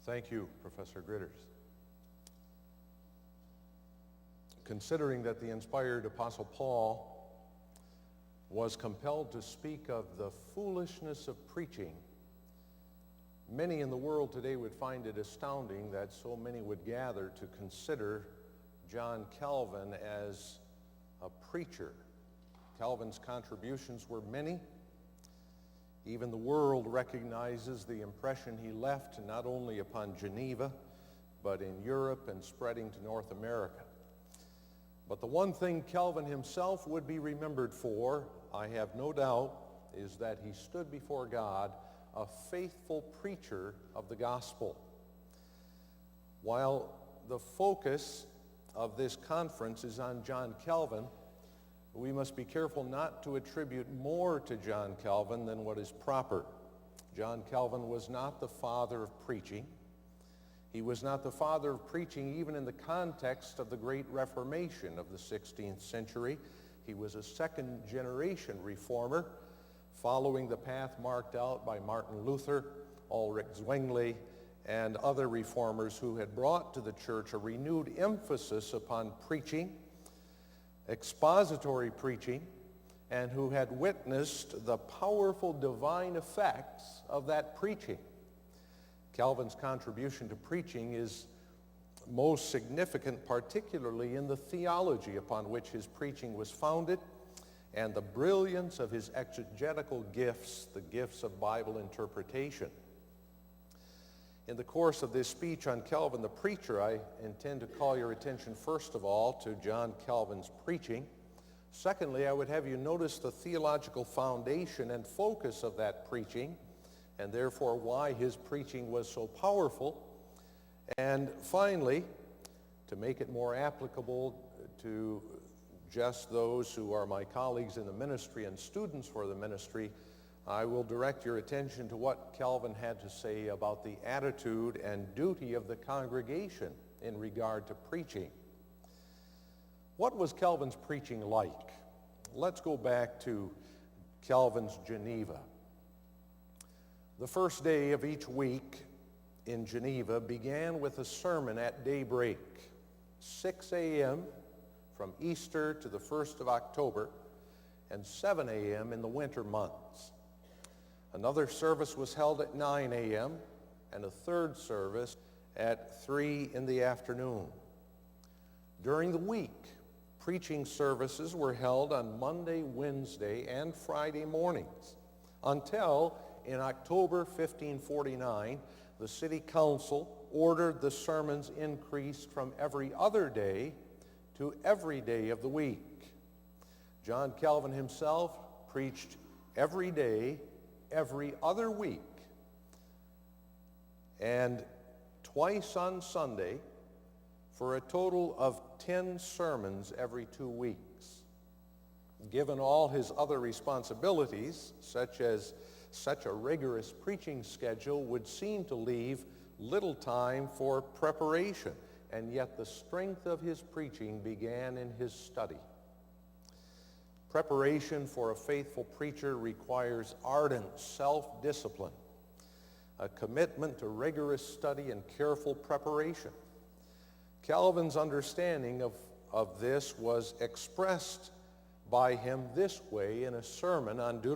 Thank you, Professor Gritters. Considering that the inspired Apostle Paul was compelled to speak of the foolishness of preaching, many in the world today would find it astounding that so many would gather to consider John Calvin as a preacher. Calvin's contributions were many. Even the world recognizes the impression he left not only upon Geneva, but in Europe and spreading to North America. But the one thing Calvin himself would be remembered for, I have no doubt, is that he stood before God a faithful preacher of the gospel. While the focus of this conference is on John Calvin, we must be careful not to attribute more to John Calvin than what is proper. John Calvin was not the father of preaching. He was not the father of preaching even in the context of the Great Reformation of the 16th century. He was a second-generation reformer, following the path marked out by Martin Luther, Ulrich Zwingli, and other reformers who had brought to the church a renewed emphasis upon preaching, expository preaching, and who had witnessed the powerful divine effects of that preaching. Calvin's contribution to preaching is most significant, particularly in the theology upon which his preaching was founded and the brilliance of his exegetical gifts, the gifts of Bible interpretation. In the course of this speech on Calvin the preacher, I intend to call your attention first of all to John Calvin's preaching. Secondly, I would have you notice the theological foundation and focus of that preaching, and therefore why his preaching was so powerful. And finally, to make it more applicable to just those who are my colleagues in the ministry and students for the ministry, I will direct your attention to what Calvin had to say about the attitude and duty of the congregation in regard to preaching. What was Calvin's preaching like? Let's go back to Calvin's Geneva. The first day of each week in Geneva began with a sermon at daybreak, 6 a.m. from Easter to the 1st of October, and 7 a.m. in the winter months. Another service was held at 9 a.m. and a third service at 3 in the afternoon. During the week, preaching services were held on Monday, Wednesday, and Friday mornings until in October 1549, the city council ordered the sermons increased from every other day to every day of the week. John Calvin himself preached every day, every other week, and twice on Sunday for a total of 10 sermons every 2 weeks. Given all his other responsibilities, such a rigorous preaching schedule would seem to leave little time for preparation, and yet the strength of his preaching began in his study. Preparation for a faithful preacher requires ardent self-discipline, a commitment to rigorous study and careful preparation. Calvin's understanding of this was expressed by him this way in a sermon on